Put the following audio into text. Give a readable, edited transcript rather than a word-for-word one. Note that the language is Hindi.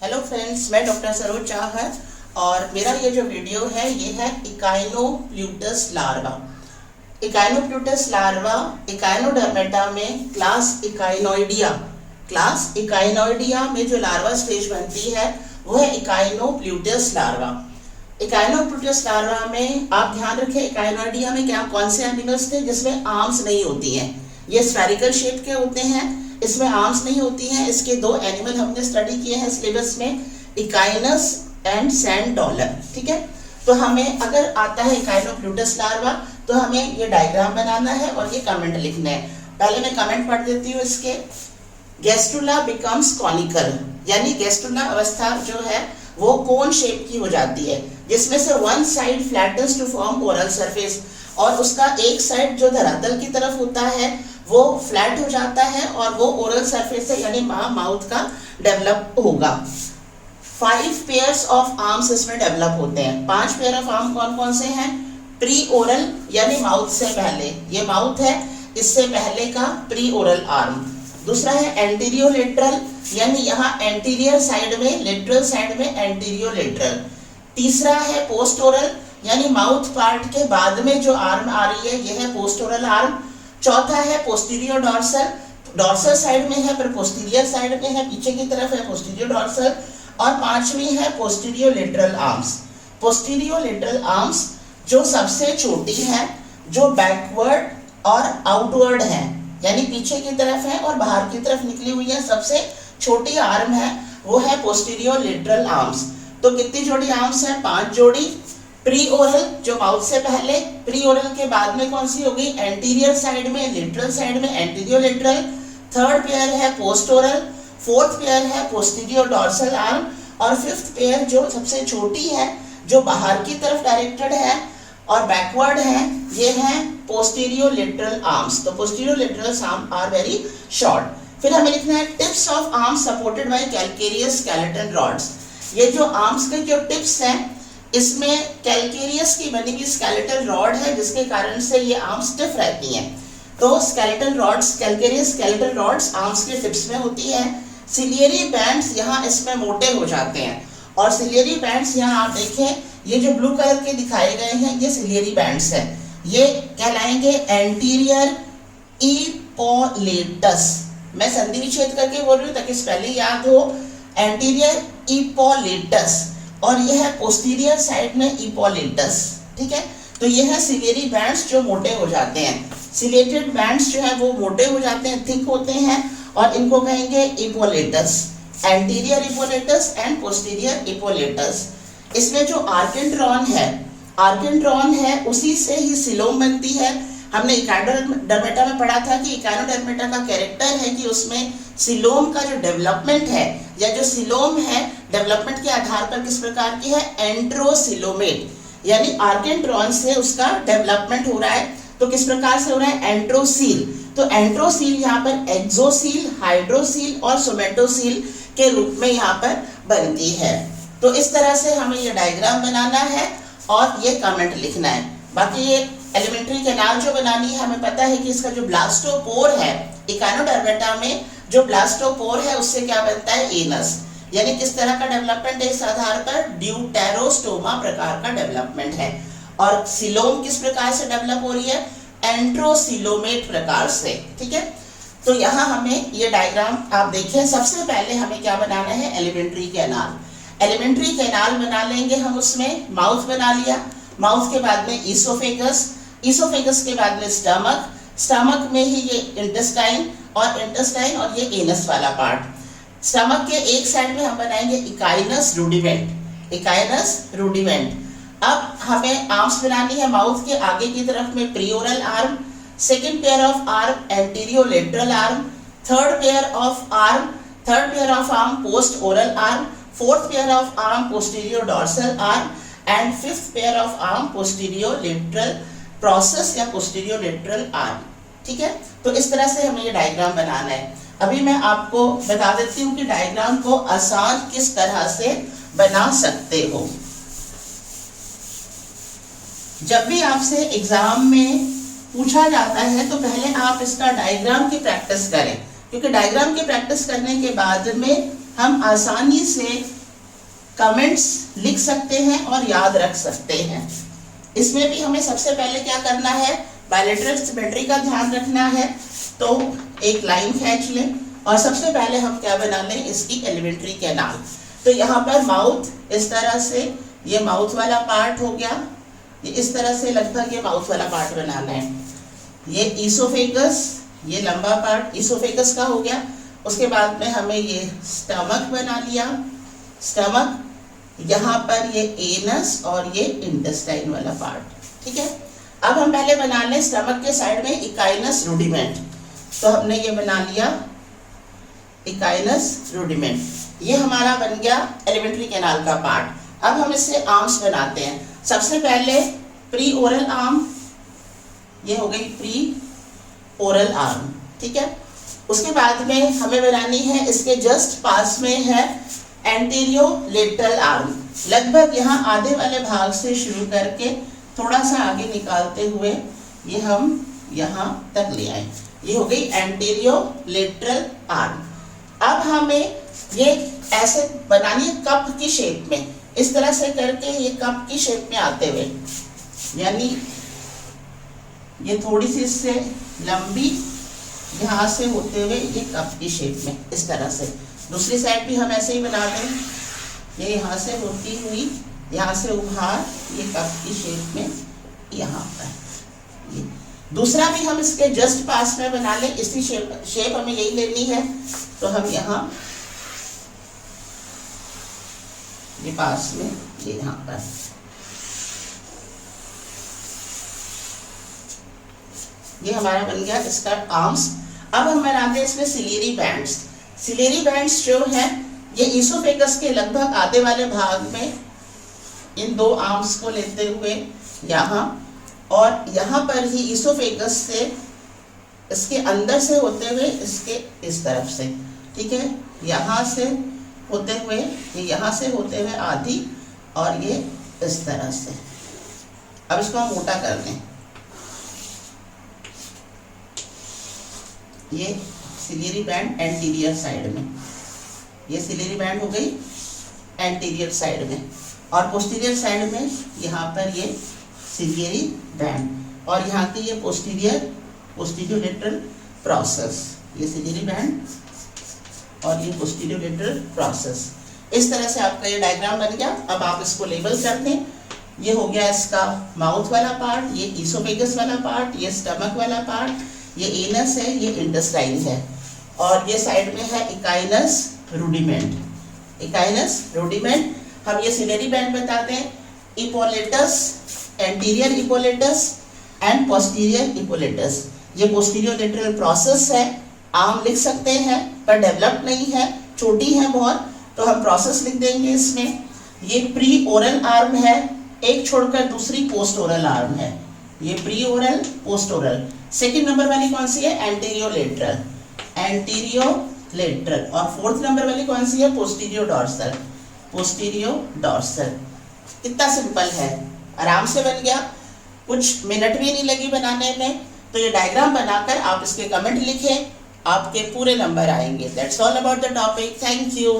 हेलो फ्रेंड्स, मैं डॉक्टर सरोज चाहत और मेरा ये जो वीडियो है ये है इकाइनोप्लूटस लार्वा। इकाइनोप्लूटस लार्वा इकाइनोडर्मेटा में क्लास इकाइनोइडिया में जो लार्वा स्टेज बनती है वो है इकाइनोप्लूटस लार्वा। इकाइनोप्लूटस लार्वा में आप ध्यान रखें, इकाइनोइडिया में क्या कौन से एनिमल्स थे जिसमें आर्म्स नहीं होती हैं। ये स्फेरिकल शेप के होते हैं, इसमें आर्म्स नहीं होती हैं। इसके दो एनिमल हमने स्टडी किए हैं सिलेबस में, इकाइनस एंड सैंड डॉलर। ठीक है, तो हमें अगर आता है इकाइनोप्लूटस लार्वा तो हमें ये डायग्राम बनाना है और ये कमेंट लिखना है। पहले मैं कमेंट पढ़ देती हूँ इसके। गैस्ट्रुला बिकम्स कॉनिकल, यानी गैस्ट्रुला अवस्था जो है वो कोन शेप की हो जाती है, जिसमें से one side flattens to form oral surface, और उसका एक साइड जो धरातल की तरफ होता है वो फ्लैट हो जाता है और वो ओरल सरफेस से यानी माउथ का डेवलप होगा। 5 पेयर्स ऑफ आर्म्स इसमें डेवलप होते हैं। 5 पेयर ऑफ आर्म कौन कौन से हैं? प्री ओरल यानी माउथ से पहले, ये माउथ है, इससे पहले का प्री ओरल आर्म। दूसरा है एंटीरियो लेटरल, यानी यहाँ एंटीरियर साइड में, लेटरल साइड में एंटीरियो लेटरल। तीसरा है पोस्ट ओरल, यानी माउथ पार्ट के बाद में जो आर्म आ रही है यह है पोस्ट ओरल आर्म। चौथा है पोस्टीरियर डॉर्सल, डॉर्सल साइड में है पर पोस्टीरियर साइड में है, पीछे की तरफ है पोस्टीरियर डॉर्सल। और पांचवी है posterior lateral arms. Posterior lateral arms जो सबसे छोटी है, जो बैकवर्ड और आउटवर्ड है, यानी पीछे की तरफ है और बाहर की तरफ निकली हुई है, सबसे छोटी आर्म है वो है पोस्टीरियो लेटरल आर्म्स। तो कितनी जोड़ी आर्म्स है? 5 जोड़ी। प्री ओरल जो माउथ से पहले, प्री ओरल के बाद में कौन सी होगी? एंटीरियर साइड में, लेटरल साइड में एंटीरियो लेटरल। थर्ड पेयर है पोस्ट ओरल, फोर्थ पेयर है पोस्टीरियो डॉर्सल आर्म, और फिफ्थ पेयर जो सबसे छोटी है, जो बाहर की तरफ डायरेक्टेड है और बैकवर्ड है, ये है पोस्टीरियो लेटरल आर्म्स। तो posterior lateral arm are very short. फिर हमें लिखना है tips of arms supported by calcareous skeleton rods. ये जो आर्म्स के जो टिप्स हैं इसमें कैल्केरियस की बनी हुई स्केलेटल रॉड है, जिसके कारण से ये आर्म्स स्टिफ रहती हैं। तो skeletal rods, calcareous skeletal rods arms के टिप्स में होती है। सिलियरी बैंड्स यहाँ इसमें मोटे हो जाते हैं, और सिलियरी बैंड्स यहाँ आप देखें, ये जो ब्लू कलर के दिखाए गए हैं ये सिलियरी बैंड्स हैं। ये कहलाएंगे एंटीरियर इपोलेटस। मैं संधि विच्छेद करके बोल रही हूँ ताकि स्पेलिंग याद हो। एंटीरियर इपोलेटस, और यह है पोस्टीरियर साइड में इपोलेटस। ठीक है, तो यह है सिलियरी बैंड्स जो मोटे हो जाते हैं। सिलेटेड बैंड्स जो है वो मोटे हो जाते हैं, थिक होते हैं, और इनको कहेंगे इपोलेटस, एंटीरियर इपोलेटस एंड पोस्टीरियर इपोलेटस। इसमें जो आर्केंट्रॉन है उसी से ही सिलोम बनती है। हमने इकाइनोडर्मेटा में पढ़ा था कि इकाइनोडर्मेटा का कैरेक्टर है कि उसमें सिलोम का जो डेवलपमेंट है, या जो सिलोम है डेवलपमेंट के आधार पर किस प्रकार की है? एंट्रोसिलोमेट, यानी आर्केंट्रॉन से उसका डेवलपमेंट हो रहा है। तो किस प्रकार से हो रहा है? एंट्रोसील। तो एंट्रोसील यहाँ पर एक्सोसील, हाइड्रोसील और सोमेटोसील के रूप में यहाँ पर बनती है। तो इस तरह से हमें ये डायग्राम बनाना है और ये कमेंट लिखना है। बाकी ये एलिमेंट्री कैनाल जो बनानी है, हमें पता है कि इसका जो ब्लास्टोपोर है, इकाइनोडर्मेटा में जो ब्लास्टोपोर है उससे क्या बनता है? एनस। यानी किस तरह का डेवलपमेंट है? इस आधार पर ड्यूटेरोस्टोमा प्रकार का डेवलपमेंट है। और सिलोम किस प्रकार से डेवलप हो रही है? एंट्रोसिलोमेट प्रकार से। ठीक है, तो यहाँ हमें ये डायग्राम आप देखें। सबसे पहले हमें क्या बनाना है? Alimentary canal. एलिमेंट्री कैनाल बना लेंगे हम। उसमें माउथ बना लिया, माउथ के बाद में ईसोफेगस, ईसोफेगस के बाद में स्टमक, स्टमक में ही ये इंटेस्टाइन, और इंटेस्टाइन और ये एनस वाला पार्ट। स्टमक के एक साइड में हम बनाएंगे इकाइनस रूडिमेंट, इकाइनस रूडिमेंट। अब हमें आर्म्स बनानी है। माउथ के आगे की तरफ में preoral arm, second pair of arm antero lateral arm, third pair of arm post oral arm, fourth pair of arm postero dorsal arm, and fifth pair of arm postero lateral process या पोस्टीरियो लेटरल आर्म। ठीक है, तो इस तरह से हमें ये डायग्राम बनाना है। अभी मैं आपको बता देती हूँ कि डायग्राम को आसान किस तरह से बना सकते हो। जब भी आपसे एग्जाम में पूछा जाता है तो पहले आप इसका डायग्राम की प्रैक्टिस करें, क्योंकि डायग्राम की प्रैक्टिस करने के बाद में हम आसानी से कमेंट्स लिख सकते हैं और याद रख सकते हैं। इसमें भी हमें सबसे पहले क्या करना है, बायलैटरल सिमेट्री का ध्यान रखना है। तो एक लाइन खींच लें और सबसे पहले हम क्या बना लें, इसकी एलिमेंट्री कैनाल। तो यहाँ पर माउथ इस तरह से, ये माउथ वाला पार्ट हो गया, ये इस तरह से लगभग ये माउथ वाला पार्ट बनाना है। ये ईसोफेगस, ये लंबा पार्ट ईसोफेगस का हो गया। उसके बाद में हमें ये स्टमक बना लिया, स्टमक, यहाँ पर ये एनस और ये इंटेस्टाइन वाला पार्ट, ठीक है। अब हम पहले बना लें स्टमक के साइड में इकाइनस रूडिमेंट। तो हमने ये बना लिया इकाइनस रूडिमेंट, ये हमारा बन गया एलिमेंट्री कैनाल का पार्ट। अब हम इससे आर्म्स बनाते हैं। सबसे पहले प्री ओरल आर्म, ये हो गई प्री ओरल आर्म, ठीक है। उसके बाद में हमें बनानी है, इसके जस्ट पास में है एंटीरियो लेटरल आर्म। लगभग यहाँ आधे वाले भाग से शुरू करके थोड़ा सा आगे निकालते हुए ये हम यहाँ तक ले आए, ये हो गई एंटीरियो लेटरल आर्म। अब हमें ये ऐसे बनानी है कप की शेप में, इस तरह से करके ये कप की शेप में आते हुए, यानी ये थोड़ी सी इससे लंबी यहाँ से होते हुए ये कप की शेप में इस तरह से। दूसरी साइड भी हम ऐसे ही बना दें, ये यहाँ से होती हुई यहाँ से उभार ये कप की शेप में यहाँ पर। ये दूसरा भी हम इसके जस्ट पास में बना लें, इसी शेप हमें यही लेनी है। तो हम यहाँ ये पास में ये यहाँ पर, ये हमारा बन गया इसका आर्म्स। अब हम बनाते हैं इसमें सिलेरी बैंड्स। सिलेरी बैंड्स जो है ये ईसोफेगस के लगभग आधे वाले भाग में इन दो आर्म्स को लेते हुए यहाँ और यहाँ पर ही ईसोफेगस से इसके अंदर से होते हुए इसके इस तरफ से, ठीक है, यहाँ से होते हुए ये यहाँ से होते हुए आधी और ये इस तरह से। अब इसको हम मोटा कर दें, ये सिलेरी बैंड एंटीरियर साइड में, ये सिलेरी बैंड हो गई एंटीरियर साइड में और पोस्टीरियर साइड में यहाँ पर ये सिलेरी बैंड और यहाँ की ये पोस्टीरियर लेटरल प्रोसेस, ये सिलेरी बैंड और ये पोस्टीरियर लेटरल प्रोसेस। इस तरह से आपका ये डायग्राम बन गया। अब आप इसको लेबल कर दें। ये हो गया इसका माउथ वाला पार्ट, ये ईसोफेगस वाला पार्ट, ये स्टमक वाला पार्ट, ये एनस है, ये इंटेस्टाइन है और ये साइड में है इकाइनस रूडिमेंट। इकाइनस रूडिमेंट हम ये सिलेरी बैंड बताते हैं। इपोलेटस, एंटीरियर इपोलेटस एंड पोस्टीरियर इपोलेटस, ये पोस्टीरियर लेटरल प्रोसेस है। आर्म लिख सकते हैं पर डेवलप नहीं है, छोटी है बहुत, तो हम प्रोसेस लिख देंगे इसमें। ये प्री ओरल आर्म है, एक छोड़कर दूसरी पोस्ट ओरल आर्म है। ये pre oral, post oral. Second number वाली कौन सी है, एंटीरियो लेटरल, एंटीरियो लेटरल। और फोर्थ नंबर वाली कौन सी है, पोस्टीरियो डॉर्सल, पोस्टीरियो डॉर्सल। कितना सिंपल है, आराम से बन गया, कुछ मिनट भी नहीं लगी बनाने में। तो ये डायग्राम बनाकर आप इसके कमेंट लिखें, आपके पूरे नंबर आएंगे। That's all about the topic. Thank you.